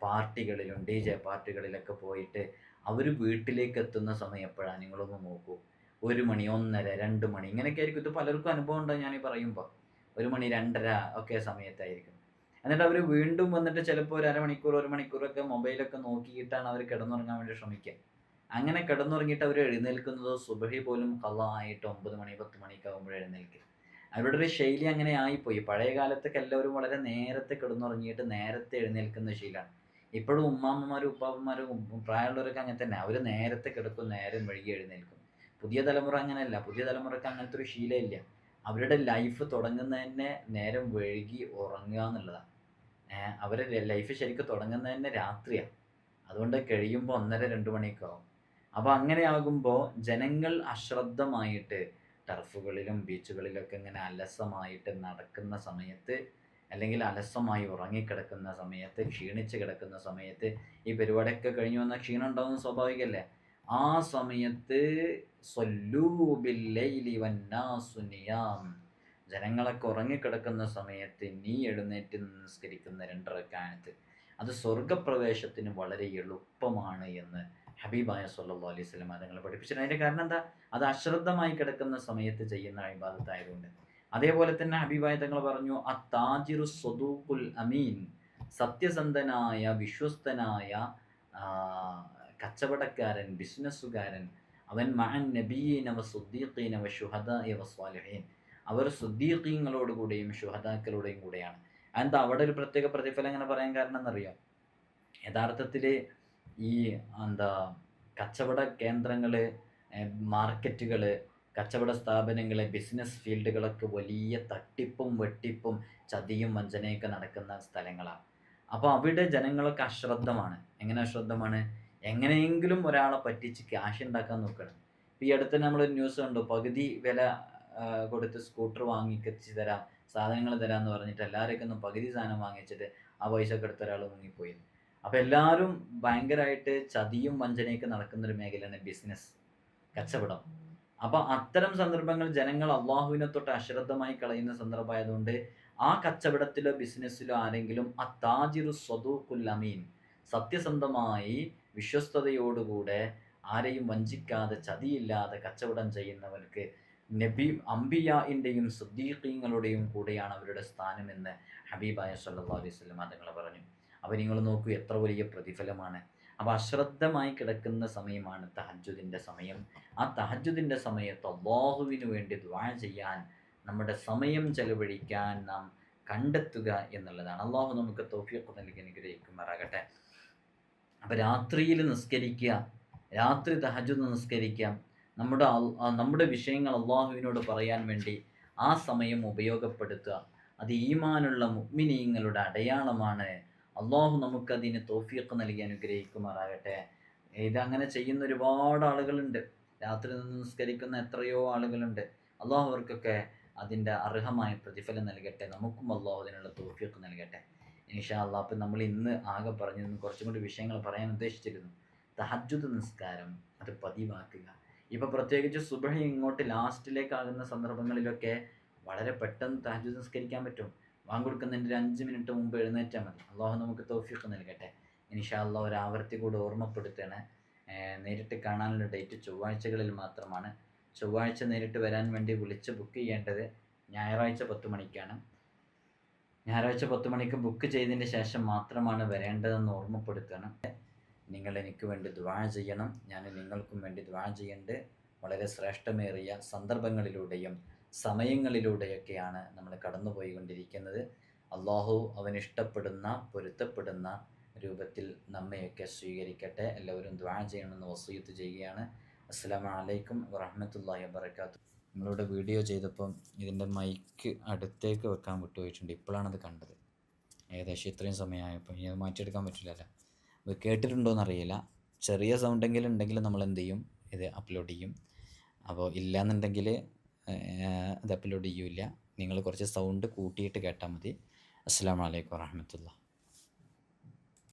പാർട്ടികളിലും DJ പാർട്ടികളിലൊക്കെ പോയിട്ട് അവർ വീട്ടിലേക്ക് എത്തുന്ന സമയം എപ്പോഴാണ്? നിങ്ങളൊന്ന് നോക്കൂ. 1 മണി, 1:30, 2 മണി ഇങ്ങനെയൊക്കെ ആയിരിക്കും. ഇത് പലർക്കും അനുഭവം ഉണ്ടാവും ഞാൻ ഈ പറയുമ്പോൾ. 1 മണി, 2:30 ഒക്കെ സമയത്തായിരിക്കും. എന്നിട്ട് അവർ വീണ്ടും വന്നിട്ട് ചിലപ്പോൾ ഒരു അരമണിക്കൂർ 1 മണിക്കൂറൊക്കെ മൊബൈലൊക്കെ നോക്കിയിട്ടാണ് അവർ കിടന്നുറങ്ങാൻ വേണ്ടി ശ്രമിക്കുക. അങ്ങനെ കിടന്നുറങ്ങിയിട്ട് അവർ എഴുന്നേൽക്കുന്നത് സുബഹി പോലും ഖളാ ആയിട്ട് 9 മണി 10 മണിയൊക്കെ ആകുമ്പോൾ എഴുന്നേൽക്കുക. അവരുടെ ഒരു ശൈലി അങ്ങനെ ആയിപ്പോയി. പഴയ കാലത്തൊക്കെ എല്ലാവരും വളരെ നേരത്തെ കിടന്നുറങ്ങിയിട്ട് നേരത്തെ എഴുന്നേൽക്കുന്ന ശീലമാണ്. ഇപ്പോഴും ഉമ്മാമ്മമാരും ഉപ്പാപ്പന്മാരും പ്രായമുള്ളവരൊക്കെ അങ്ങനെ തന്നെ. അവർ നേരത്തെ കിടക്കും, നേരം വൈകി എഴുന്നേൽക്കും. പുതിയ തലമുറ അങ്ങനെയല്ല. പുതിയ തലമുറക്ക് അങ്ങനത്തെ ഒരു ശീലമില്ല. അവരുടെ ലൈഫ് തുടങ്ങുന്നത് തന്നെ നേരം വൈകി ഉറങ്ങുക എന്നുള്ളതാണ്. അവരുടെ ലൈഫ് ശരിക്കും തുടങ്ങുന്നത് തന്നെ രാത്രിയാണ്. അതുകൊണ്ട് കഴിയുമ്പോൾ 1:30 2 മണിയൊക്കെ ആവും. അപ്പോൾ അങ്ങനെ ആകുമ്പോൾ ജനങ്ങൾ അശ്രദ്ധമായിട്ട് ടർഫുകളിലും ബീച്ചുകളിലൊക്കെ ഇങ്ങനെ അലസമായിട്ട് നടക്കുന്ന സമയത്ത്, അല്ലെങ്കിൽ അലസമായി ഉറങ്ങിക്കിടക്കുന്ന സമയത്ത്, ക്ഷീണിച്ച് കിടക്കുന്ന സമയത്ത്, ഈ പരിപാടിയൊക്കെ കഴിഞ്ഞു വന്നാൽ ക്ഷീണം ഉണ്ടാവുന്നത് സ്വാഭാവികമല്ലേ? ആ സമയത്ത് സൊല്ലൂ ബില്ലൈലി വന്നാസു നിയാം, ജനങ്ങളൊക്കെ ഉറങ്ങിക്കിടക്കുന്ന സമയത്ത് നീ എഴുന്നേറ്റ് നിസ്കരിക്കുന്ന 2 റക്അത്ത് അത് സ്വർഗപ്രവേശത്തിന് വളരെ എളുപ്പമാണ് എന്ന് ഹബീബായ സല്ലല്ലാഹു അലൈഹി വസല്ലം തങ്ങൾ പഠിപ്പിച്ചിട്ടുണ്ട്. അതിൻ്റെ കാരണം എന്താ? അത് അശ്രദ്ധമായി കിടക്കുന്ന സമയത്ത് ചെയ്യുന്ന ഇബാദത്തായതുകൊണ്ട്. അതേപോലെ തന്നെ ഹബീബായ തങ്ങൾ പറഞ്ഞു, അത്താജിറു സ്വദൂഖുൽ അമീൻ, സത്യസന്ധനായ വിശ്വസ്തനായ കച്ചവടക്കാരൻ, ബിസിനസ്സുകാരൻ, അവൻ മഅൻ നബിയ്യീന വസ്സുദ്ദീഖീന വശുഹദാഇ വസ്സാലിഹീൻ, അവർ സുദ്ദീഖീങ്ങളോടുകൂടെയും ശുഹദാക്കളുടെയും കൂടെയാണ്. എന്താ അവിടെ ഒരു പ്രത്യേക പ്രതിഫലം എങ്ങനെ പറയാൻ കാരണം എന്നറിയാം? യഥാർത്ഥത്തിൽ ഈ എന്താ കച്ചവട കേന്ദ്രങ്ങൾ, മാർക്കറ്റുകൾ, കച്ചവട സ്ഥാപനങ്ങൾ, ബിസിനസ് ഫീൽഡുകളൊക്കെ വലിയ തട്ടിപ്പും വെട്ടിപ്പും ചതിയും വഞ്ചനയൊക്കെ നടക്കുന്ന സ്ഥലങ്ങളാണ്. അപ്പോൾ അവിടെ ജനങ്ങളൊക്കെ അശ്രദ്ധമാണ്. എങ്ങനെ അശ്രദ്ധമാണ്? എങ്ങനെയെങ്കിലും ഒരാളെ പറ്റിച്ച് ക്യാഷ് ഉണ്ടാക്കാൻ നോക്കണം. ഇപ്പോൾ ഈ അടുത്ത് നമ്മളൊരു ന്യൂസ് കണ്ടു, പകുതി വില കൊടുത്ത് സ്കൂട്ടർ വാങ്ങിക്കച്ച് തരാം, സാധനങ്ങൾ തരാമെന്ന് പറഞ്ഞിട്ട് എല്ലാവരെയൊക്കെ ഒന്നും പകുതി സാധനം വാങ്ങിച്ചിട്ട് ആ പൈസ ഒക്കെ എടുത്ത ഒരാൾ മുങ്ങിപ്പോയി. അപ്പോൾ എല്ലാവരും ഭയങ്കരമായിട്ട് ചതിയും വഞ്ചനയൊക്കെ നടക്കുന്നൊരു മേഖലയാണ് ബിസിനസ്, കച്ചവടം. അപ്പോൾ അത്തരം സന്ദർഭങ്ങൾ ജനങ്ങൾ അള്ളാഹുവിനെ തൊട്ട് അശ്രദ്ധമായി കളയുന്ന സന്ദർഭമായതുകൊണ്ട് ആ കച്ചവടത്തിലോ ബിസിനസ്സിലോ ആരെങ്കിലും അത്താജിറു സ്വദൂഖുൽ അമീൻ, സത്യസന്ധമായി വിശ്വസ്തയോടുകൂടെ ആരെയും വഞ്ചിക്കാതെ ചതിയില്ലാതെ കച്ചവടം ചെയ്യുന്നവർക്ക് അംബിയാഇൻ്റെയും സിദ്ദീഖീങ്ങളുടെയും കൂടെയാണ് അവരുടെ സ്ഥാനമെന്ന് ഹബീബായ സല്ലല്ലാഹു അലൈഹി വസല്ലം തങ്ങൾ പറഞ്ഞു. അപ്പോൾ നിങ്ങൾ നോക്കൂ, എത്ര വലിയ പ്രതിഫലമാണ്. അപ്പോൾ അശ്രദ്ധമായി കിടക്കുന്ന സമയമാണ് തഹജ്ജുദിൻ്റെ സമയം. ആ തഹജ്ജുദിൻ്റെ സമയത്ത് അല്ലാഹുവിന് വേണ്ടി ദുആ ചെയ്യാൻ, നമ്മുടെ സമയം ചെലവഴിക്കാൻ നാം കണ്ടെത്തുക എന്നുള്ളതാണ്. അള്ളാഹു നമുക്ക് തൗഫീഖ് നൽകി അനുഗ്രഹിക്കുമാറാകട്ടെ. അപ്പോൾ രാത്രിയിൽ നിസ്കരിക്കുക, രാത്രി തഹജ്ജുദ് നിസ്കരിക്കാം, നമ്മുടെ വിഷയങ്ങൾ അള്ളാഹുവിനോട് പറയാൻ വേണ്ടി ആ സമയം ഉപയോഗപ്പെടുത്തുക. അത് ഈമാനുള്ള മുഅ്മിനീങ്ങളുടെ അടയാളമാണ്. അള്ളാഹു നമുക്കതിന് തൗഫീഖ് നൽകി അനുഗ്രഹിക്കുമാറാകട്ടെ. ഇതങ്ങനെ ചെയ്യുന്ന ഒരുപാട് ആളുകളുണ്ട്. രാത്രി നിന്ന് നിസ്കരിക്കുന്ന എത്രയോ ആളുകളുണ്ട്. അള്ളാഹു അവർക്കൊക്കെ അതിൻ്റെ അർഹമായ പ്രതിഫലം നൽകട്ടെ. നമുക്കും അള്ളാഹു അതിനുള്ള തൗഫീഖ് നൽകട്ടെ ഇൻഷാ അള്ളാഹ്. അപ്പം നമ്മൾ ഇന്ന് ആകെ പറഞ്ഞിരുന്നു, കുറച്ചും കൂടി വിഷയങ്ങൾ പറയാൻ ഉദ്ദേശിച്ചിരുന്നു. തഹജ്ജുദ് നിസ്കാരം അത് പതിവാക്കുക. ഇപ്പോൾ പ്രത്യേകിച്ച് സുബഹി ഇങ്ങോട്ട് ലാസ്റ്റിലേക്കാകുന്ന സന്ദർഭങ്ങളിലൊക്കെ വളരെ പെട്ടെന്ന് തഹജ്ജുദ് നിസ്കരിക്കാൻ പറ്റും. ബാങ്ക് കൊടുക്കുന്നതിൻ്റെ ഒരു 5 മിനിറ്റ് മുമ്പ് എഴുന്നേറ്റാൽ മതി. അള്ളാഹു നമുക്ക് തൗഫീഖ് നൽകട്ടെ ഇൻഷാ അള്ളാഹ്. ഒരു ആവർത്തി കൂടെ ഓർമ്മപ്പെടുത്തുകയാണ്, നേരിട്ട് കാണാനുള്ള ഡേറ്റ് ചൊവ്വാഴ്ചകളിൽ മാത്രമാണ്. ചൊവ്വാഴ്ച നേരിട്ട് വരാൻ വേണ്ടി വിളിച്ച് ബുക്ക് ചെയ്യേണ്ടത് ഞായറാഴ്ച 10 മണിക്കാണ്. ഞായറാഴ്ച 10 മണിക്ക് ബുക്ക് ചെയ്തതിന് ശേഷം മാത്രമാണ് വരേണ്ടതെന്ന് ഓർമ്മപ്പെടുത്തുകയാണ്. നിങ്ങൾ എനിക്ക് വേണ്ടി ദുആ ചെയ്യണം, ഞാൻ നിങ്ങൾക്കും വേണ്ടി ദുആ ചെയ്യേണ്ടത്. വളരെ ശ്രേഷ്ഠമേറിയ സന്ദർഭങ്ങളിലൂടെയും സമയങ്ങളിലൂടെയൊക്കെയാണ് നമ്മൾ കടന്നുപോയിക്കൊണ്ടിരിക്കുന്നത്. അള്ളാഹു അവനിഷ്ടപ്പെടുന്ന പൊരുത്തപ്പെടുന്ന രൂപത്തിൽ നമ്മയൊക്കെ സ്വീകരിക്കട്ടെ. എല്ലാവരും ദുആ ചെയ്യണമെന്ന് വസിയത്ത് ചെയ്യുകയാണ്. അസ്സലാമു അലൈക്കും വറഹ്മത്തുള്ളാഹി വബറകാതുഹു. നിങ്ങളോട് വീഡിയോ ചെയ്തപ്പം ഇതിൻ്റെ മൈക്ക് അടുത്തേക്ക് വെക്കാൻ വിട്ടുപോയിട്ടുണ്ട്. ഇപ്പോഴാണത് കണ്ടത്. ഏകദേശം ഇത്രയും സമയമായപ്പോൾ ഇനി അത് മാറ്റിയെടുക്കാൻ പറ്റില്ലല്ലോ. ഇത് കേട്ടിട്ടുണ്ടോയെന്നറിയില്ല. ചെറിയ സൗണ്ടെങ്കിലും ഉണ്ടെങ്കിൽ നമ്മൾ എന്ത് ചെയ്യും, ഇത് അപ്ലോഡ് ചെയ്യും. അപ്പോൾ ഇല്ലയെന്നുണ്ടെങ്കിൽ അത് അപ്ലോഡ് ചെയ്യില്ല. നിങ്ങൾ കുറച്ച് സൗണ്ട് കൂട്ടിയിട്ട് കേട്ടാൽ മതി. അസ്സലാമു അലൈക്കും വറഹ്മത്തുള്ളാഹി.